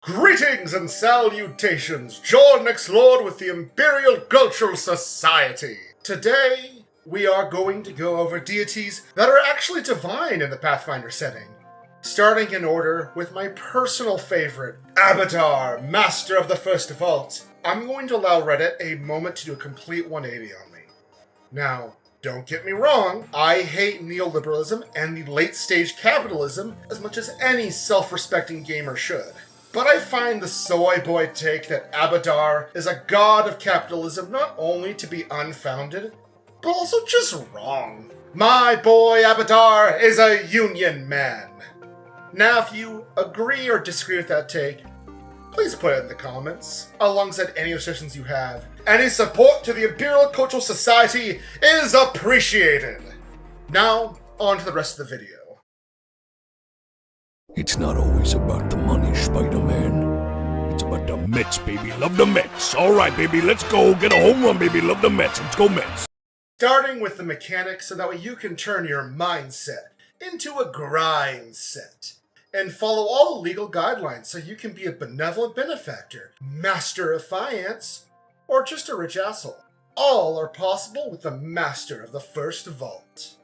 Greetings and salutations, John Lord with the Imperial Cultural Society. Today, we are going to go over deities that are actually divine in the Pathfinder setting. Starting in order with my personal favorite, Abadar, Master of the First Vault. I'm going to allow Reddit a moment to do a complete 180 on me. Now, don't get me wrong, I hate neoliberalism and the late-stage capitalism as much as any self-respecting gamer should. But I find the soy boy take that Abadar is a god of capitalism not only to be unfounded, but also just wrong. My boy Abadar is a union man. Now, if you agree or disagree with that take, please put it in the comments, alongside any suggestions you have. Any support to the Imperial Cultural Society is appreciated. Now, on to the rest of the video. It's not always about the money, Spider-Man. It's about the Mets, baby. Love the Mets. All right, baby, let's go. Get a home run, baby. Love the Mets. Let's go, Mets. Starting with the mechanics so that way you can turn your mindset into a grind set and follow all the legal guidelines so you can be a benevolent benefactor, master of finance, or just a rich asshole. All are possible with the Master of the First Vault.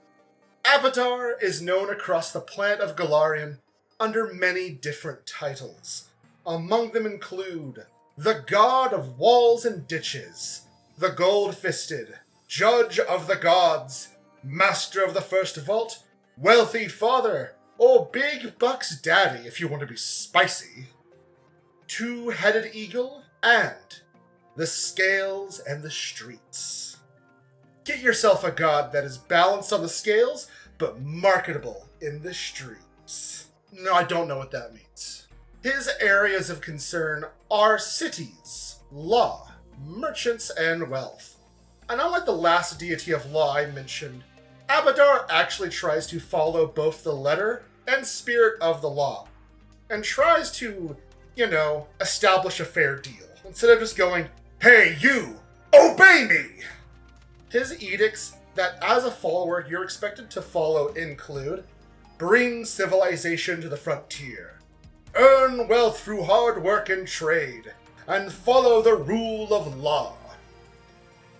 Abadar is known across the planet of Galarian under many different titles. Among them include the God of Walls and Ditches, the Gold-Fisted, Judge of the Gods, Master of the First Vault, Wealthy Father, or Big Bucks Daddy if you want to be spicy, Two-Headed Eagle, and the Scales and the Streets. Get yourself a god that is balanced on the scales, but marketable in the streets. No, I don't know what that means. His areas of concern are cities, law, merchants, and wealth. And unlike the last deity of law I mentioned, Abadar actually tries to follow both the letter and spirit of the law, and tries to, establish a fair deal, instead of just going, "Hey, you, obey me!" His edicts that as a follower you're expected to follow include: bring civilization to the frontier, earn wealth through hard work and trade, and follow the rule of law.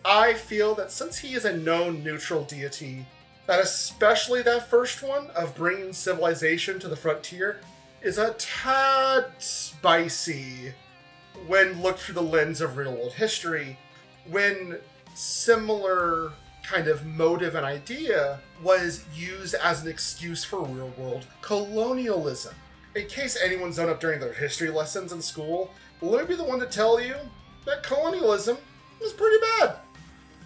I feel that since he is a known neutral deity, that especially that first one of bringing civilization to the frontier is a tad spicy when looked through the lens of real-world history, when similar kind of motive and idea was used as an excuse for real-world colonialism. In case anyone's zoned up during their history lessons in school, let me be the one to tell you that colonialism is pretty bad.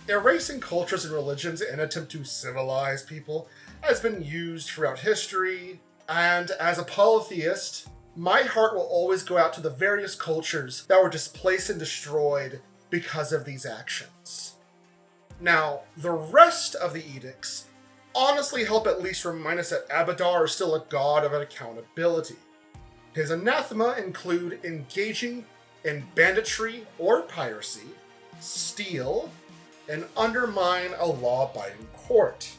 Erasing cultures and religions in an attempt to civilize people has been used throughout history, and as a polytheist, my heart will always go out to the various cultures that were displaced and destroyed because of these actions. Now, the rest of the edicts honestly help at least remind us that Abadar is still a god of accountability. His anathema include engaging in banditry or piracy, steal, and undermine a law-abiding court.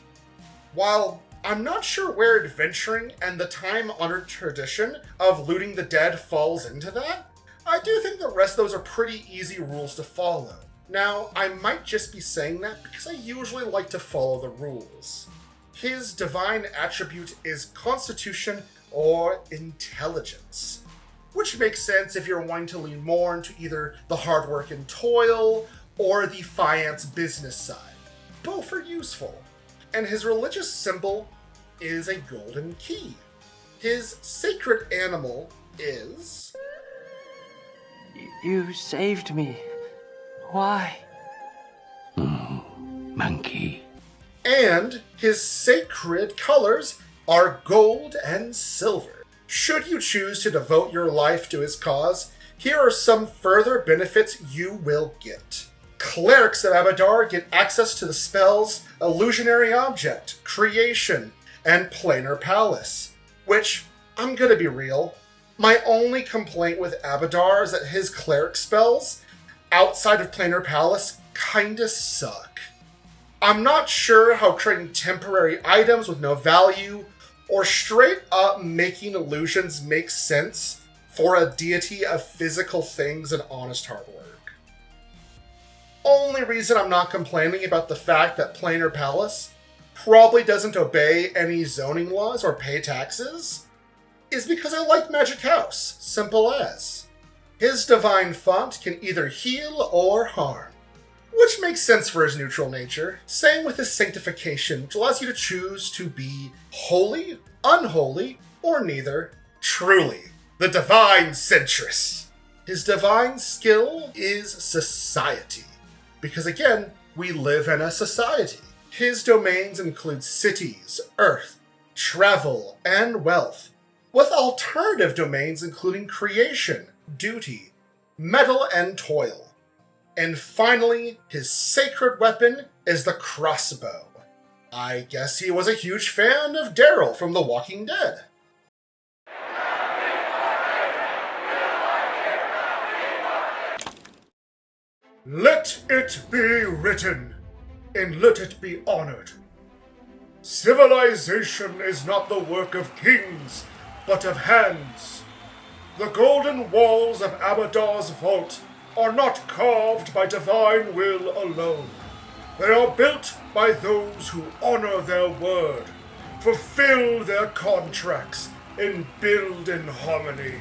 While I'm not sure where adventuring and the time-honored tradition of looting the dead falls into that, I do think the rest of those are pretty easy rules to follow. Now, I might just be saying that because I usually like to follow the rules. His divine attribute is constitution or intelligence, which makes sense if you're wanting to lean more into either the hard work and toil or the finance business side. Both are useful. And his religious symbol is a golden key. His sacred animal is... You saved me. Why? Monkey. And his sacred colors are gold and silver. Should you choose to devote your life to his cause, here are some further benefits you will get. Clerics of Abadar get access to the spells Illusionary Object, Creation, and Planar Palace, which, I'm gonna be real, my only complaint with Abadar is that his cleric spells, outside of Planar Palace, kinda suck. I'm not sure how creating temporary items with no value, or straight up making illusions makes sense for a deity of physical things and honest hard work. Only reason I'm not complaining about the fact that Planar Palace probably doesn't obey any zoning laws or pay taxes is because I like Magic House, simple as. His divine font can either heal or harm, which makes sense for his neutral nature. Same with his sanctification, which allows you to choose to be holy, unholy, or neither. Truly, the divine centrist. His divine skill is society, because again, we live in a society. His domains include cities, earth, travel, and wealth, with alternative domains including creation, duty, metal, and toil. And finally, his sacred weapon is the crossbow. I guess he was a huge fan of Daryl from The Walking Dead. Let it be written, and let it be honored. Civilization is not the work of kings, but of hands. The golden walls of Abadar's vault are not carved by divine will alone. They are built by those who honor their word, fulfill their contracts, and build in harmony.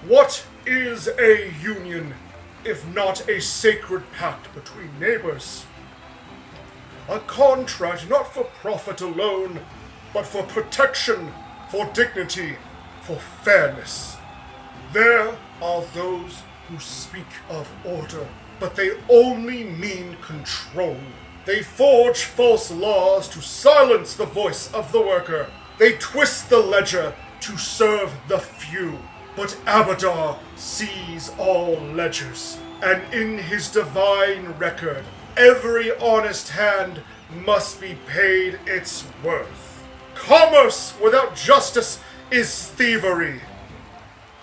What is a union if not a sacred pact between neighbors? A contract not for profit alone, but for protection, for dignity, for fairness. There are those who speak of order, but they only mean control. They forge false laws to silence the voice of the worker. They twist the ledger to serve the few. But Abadar sees all ledgers, and in his divine record, every honest hand must be paid its worth. Commerce without justice is thievery.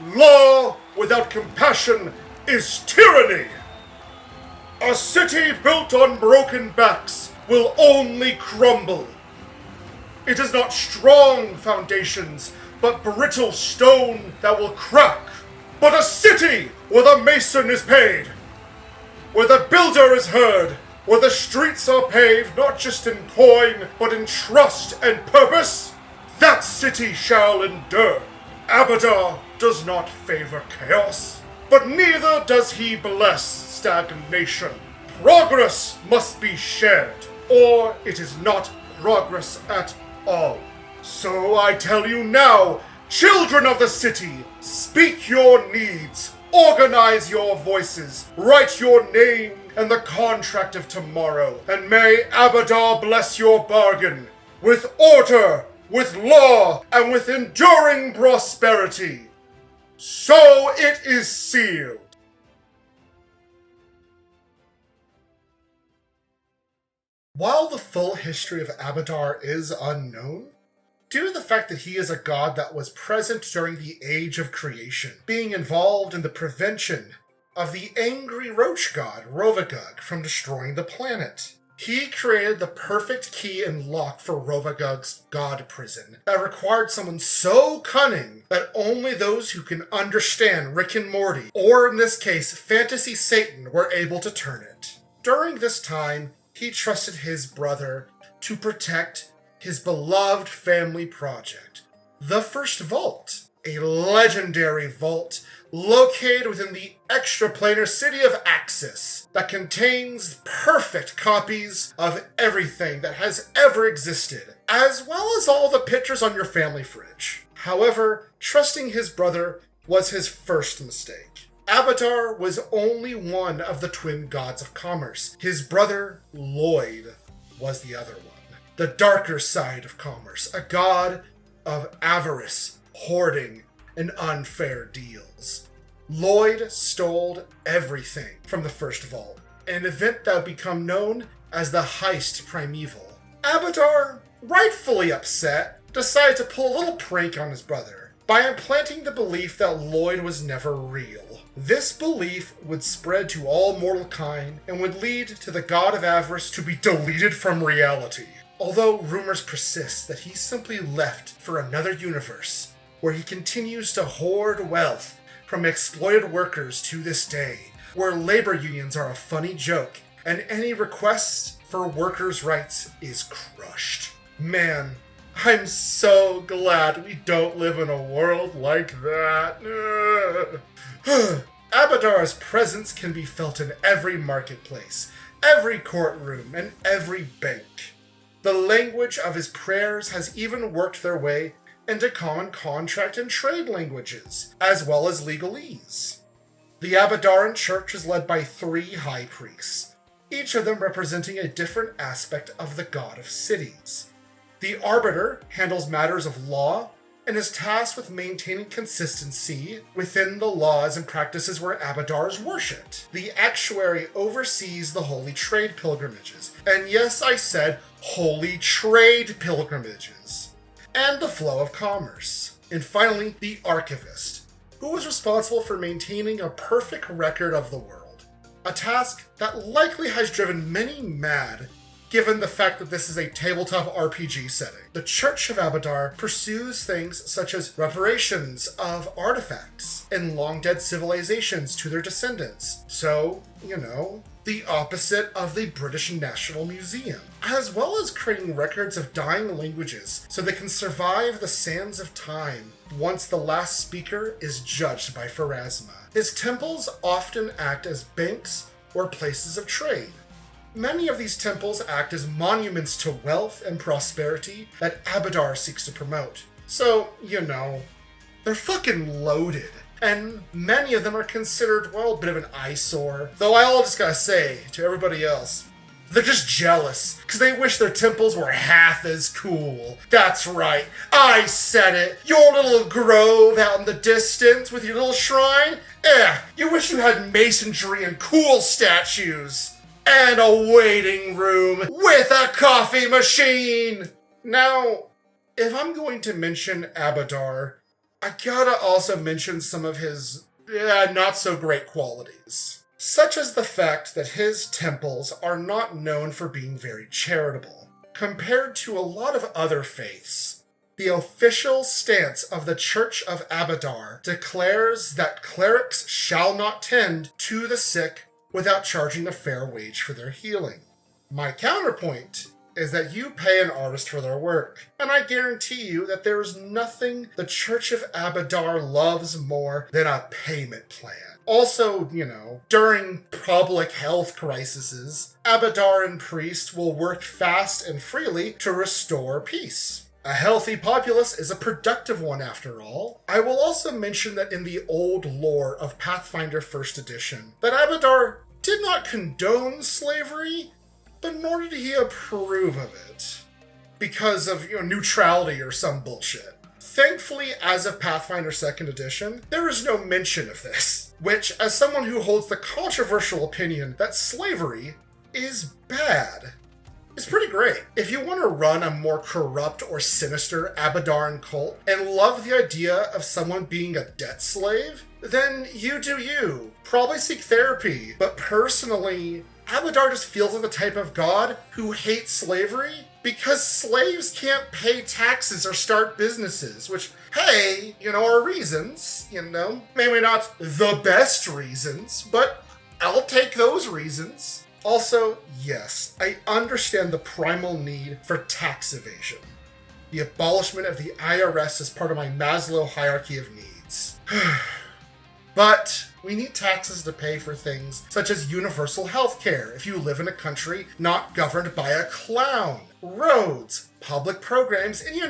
Law without compassion is tyranny. A city built on broken backs will only crumble. It is not strong foundations, but brittle stone that will crack. But a city where the mason is paid, where the builder is heard, where the streets are paved not just in coin, but in trust and purpose, that city shall endure. Abadar does not favor chaos, but neither does he bless stagnation. Progress must be shared, or it is not progress at all. So I tell you now, children of the city, speak your needs, organize your voices, write your name in the contract of tomorrow, and may Abadar bless your bargain with order, with law, and with enduring prosperity. So it is sealed. While the full history of Abadar is unknown, due to the fact that he is a god that was present during the Age of Creation, being involved in the prevention of the angry roach god Rovagug from destroying the planet. He created the perfect key and lock for Rovagug's god prison that required someone so cunning that only those who can understand Rick and Morty, or in this case, Fantasy Satan, were able to turn it. During this time, he trusted his brother to protect his beloved family project, the First Vault, a legendary vault located within the extraplanar city of Axis that contains perfect copies of everything that has ever existed, as well as all the pictures on your family fridge. However, trusting his brother was his first mistake. Abadar was only one of the twin gods of commerce. His brother, Lloyd, was the other one. The darker side of commerce, a god of avarice, hoarding, and unfair deals. Lloyd stole everything from the First Vault, an event that would become known as the Heist Primeval. Abadar, rightfully upset, decided to pull a little prank on his brother by implanting the belief that Lloyd was never real. This belief would spread to all mortal kind and would lead to the god of avarice to be deleted from reality. Although rumors persist that he simply left for another universe, where he continues to hoard wealth from exploited workers to this day, where labor unions are a funny joke, and any request for workers' rights is crushed. Man, I'm so glad we don't live in a world like that. Abadar's presence can be felt in every marketplace, every courtroom, and every bank. The language of his prayers has even worked their way into common contract and trade languages, as well as legalese. The Abadaran Church is led by 3 high priests, each of them representing a different aspect of the god of cities. The Arbiter handles matters of law and is tasked with maintaining consistency within the laws and practices where Abadar is worshipped. The Actuary oversees the holy trade pilgrimages, and yes, I said holy trade pilgrimages, and the flow of commerce. And finally, the Archivist, who is responsible for maintaining a perfect record of the world, a task that likely has driven many mad given the fact that this is a tabletop RPG setting. The Church of Abadar pursues things such as reparations of artifacts and long-dead civilizations to their descendants. So, the opposite of the British National Museum, as well as creating records of dying languages so they can survive the sands of time once the last speaker is judged by Pharasma. His temples often act as banks or places of trade. Many of these temples act as monuments to wealth and prosperity that Abadar seeks to promote. So, they're fucking loaded. And many of them are considered, a bit of an eyesore. Though I just gotta say, to everybody else, they're just jealous, because they wish their temples were half as cool. That's right, I said it! Your little grove out in the distance with your little shrine? You wish you had masonry and cool statues! And a waiting room with a coffee machine! Now, if I'm going to mention Abadar, I gotta also mention some of his not so great qualities. Such as the fact that his temples are not known for being very charitable. Compared to a lot of other faiths, the official stance of the Church of Abadar declares that clerics shall not tend to the sick without charging a fair wage for their healing. My counterpoint is that you pay an artist for their work, and I guarantee you that there is nothing the Church of Abadar loves more than a payment plan. Also, during public health crises, Abadaran priests will work fast and freely to restore peace. A healthy populace is a productive one after all. I will also mention that in the old lore of Pathfinder 1st Edition, that Abadar did not condone slavery, but nor did he approve of it. Because of, neutrality or some bullshit. Thankfully, as of Pathfinder 2nd Edition, there is no mention of this, which, as someone who holds the controversial opinion that slavery is bad, it's pretty great. If you want to run a more corrupt or sinister Abadaran cult and love the idea of someone being a debt slave, then you do you. Probably seek therapy. But personally, Abadar just feels like the type of god who hates slavery because slaves can't pay taxes or start businesses, which, hey, are reasons, maybe not the best reasons, but I'll take those reasons. Also, yes, I understand the primal need for tax evasion. The abolishment of the IRS is part of my Maslow hierarchy of needs. But we need taxes to pay for things such as universal health care if you live in a country not governed by a clown, roads, public programs, and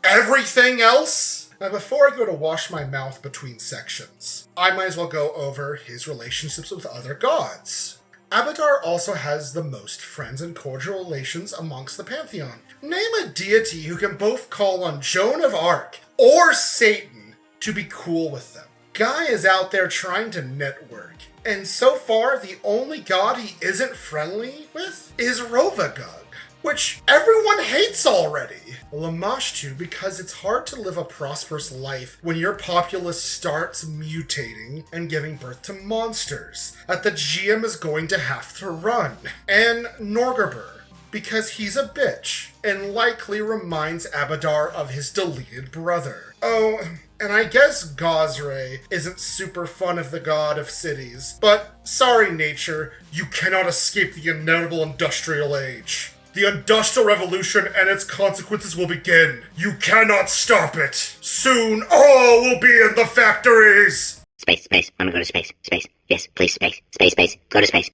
everything else. Now, before I go to wash my mouth between sections, I might as well go over his relationships with other gods. Abadar also has the most friends and cordial relations amongst the Pantheon. Name a deity who can both call on Joan of Arc or Satan to be cool with them. Guy is out there trying to network, and so far the only god he isn't friendly with is Rovagug, which everyone hates already. Lamashtu, because it's hard to live a prosperous life when your populace starts mutating and giving birth to monsters that the GM is going to have to run. And Norgarbur, because he's a bitch and likely reminds Abadar of his deleted brother. Oh, And I guess Gosray isn't super fun of the god of cities, but sorry nature, you cannot escape the inevitable industrial age. The Industrial Revolution and its consequences will begin. You cannot stop it. Soon all will be in the factories. Space. I want to go to space. Space. Yes, please, space. Space. Go to space.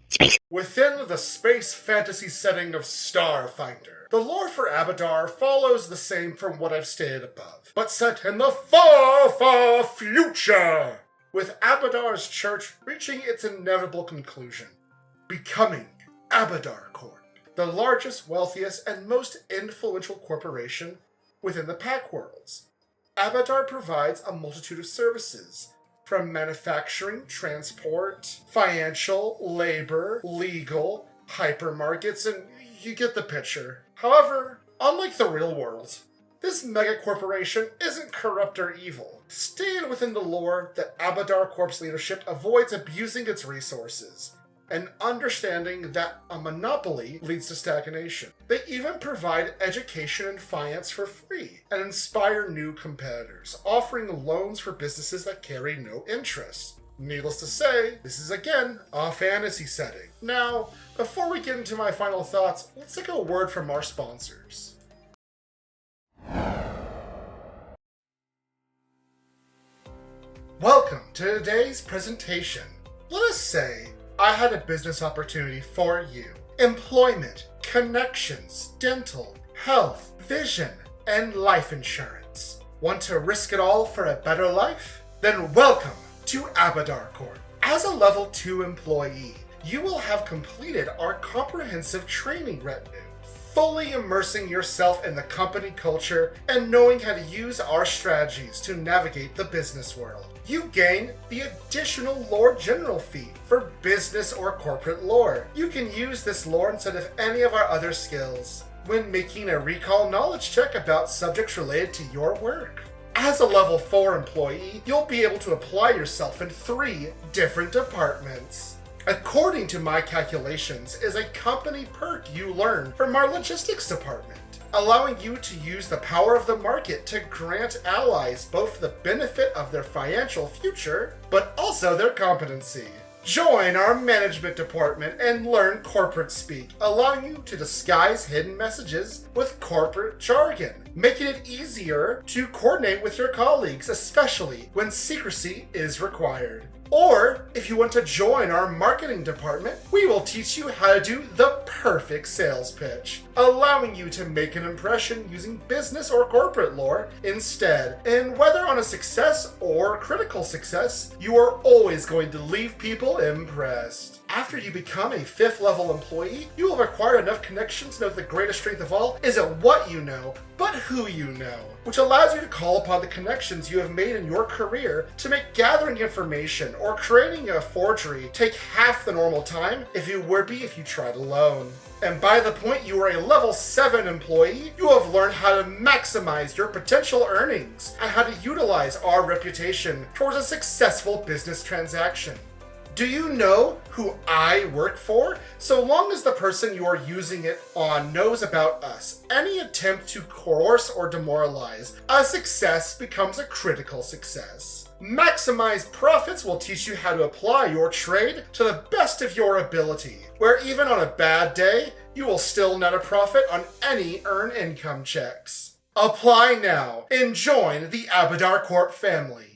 Space. Within the space fantasy setting of Starfinder, the lore for Abadar follows the same from what I've stated above, but set in the far future, with Abadar's church reaching its inevitable conclusion, becoming Abadarcorp, the largest, wealthiest, and most influential corporation within the Pack Worlds. Abadar provides a multitude of services, from manufacturing, transport, financial, labor, legal, hypermarkets, and you get the picture. However, unlike the real world, this mega corporation isn't corrupt or evil. Stated within the lore that Abadarcorp's leadership avoids abusing its resources, and understanding that a monopoly leads to stagnation. They even provide education and finance for free, and inspire new competitors, offering loans for businesses that carry no interest. Needless to say, this is again a fantasy setting. Now, before we get into my final thoughts, let's take a word from our sponsors. Welcome to today's presentation. Let us say I had a business opportunity for you. Employment, connections, dental, health, vision, and life insurance. Want to risk it all for a better life? Then welcome to Abadarcorp. As a level 2 employee, you will have completed our comprehensive training retinue, fully immersing yourself in the company culture and knowing how to use our strategies to navigate the business world. You gain the additional Lore General fee for business or corporate lore. You can use this lore instead of any of our other skills when making a recall knowledge check about subjects related to your work. As a level 4 employee, you'll be able to apply yourself in 3 different departments. According to my calculations, is a company perk you learn from our logistics department, allowing you to use the power of the market to grant allies both the benefit of their financial future, but also their competency. Join our management department and learn corporate speak, allowing you to disguise hidden messages with corporate jargon, making it easier to coordinate with your colleagues, especially when secrecy is required. Or, if you want to join our marketing department, we will teach you how to do the perfect sales pitch, allowing you to make an impression using business or corporate lore instead. And whether on a success or critical success, you are always going to leave people impressed. After you become a 5th level employee, you will acquire enough connections to know the greatest strength of all isn't what you know, but who you know, which allows you to call upon the connections you have made in your career to make gathering information or creating a forgery take half the normal time if you tried alone. And by the point you are a level 7 employee, you have learned how to maximize your potential earnings and how to utilize our reputation towards a successful business transaction. Do you know who I work for? So long as the person you are using it on knows about us, any attempt to coerce or demoralize a success becomes a critical success. Maximize Profits will teach you how to apply your trade to the best of your ability, where even on a bad day, you will still net a profit on any earned income checks. Apply now and join the Abadarcorp family.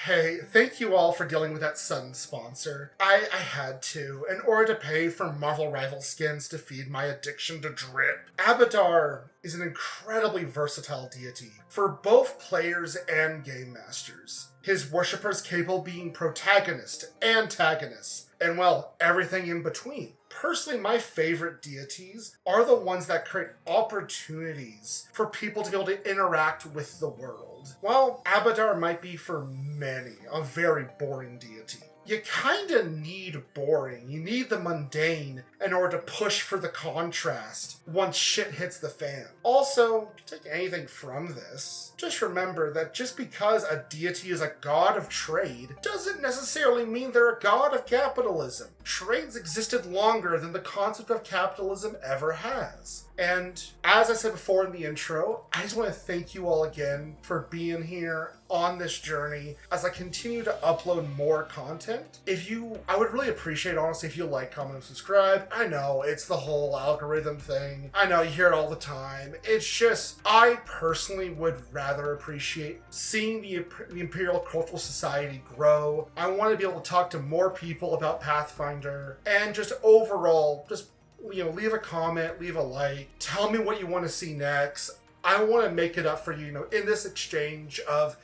Hey, thank you all for dealing with that sudden sponsor. I had to, in order to pay for Marvel Rival skins to feed my addiction to drip. Abadar is an incredibly versatile deity for both players and game masters. His worshippers capable of being protagonists, antagonists, and well, everything in between. Personally, my favorite deities are the ones that create opportunities for people to be able to interact with the world. While Abadar might be for many a very boring deity, you kinda need boring. You need the mundane in order to push for the contrast once shit hits the fan. Also, take anything from this, just remember that just because a deity is a god of trade doesn't necessarily mean they're a god of capitalism. Trades existed longer than the concept of capitalism ever has. And as I said before in the intro, I just want to thank you all again for being here on this journey as I continue to upload more content. I would really appreciate, honestly, if you like, comment, and subscribe. I know, it's the whole algorithm thing. I know, you hear it all the time. It's just, I personally would rather appreciate seeing the Imperial Cultural Society grow. I want to be able to talk to more people about Pathfinder, and just overall, just leave a comment, leave a like, tell me what you want to see next. I want to make it up for you, in this exchange of,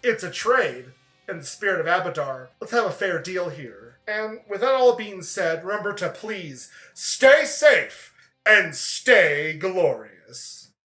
it's a trade in the spirit of Abadar. Let's have a fair deal here. And with that all being said, remember to please stay safe and stay glorious.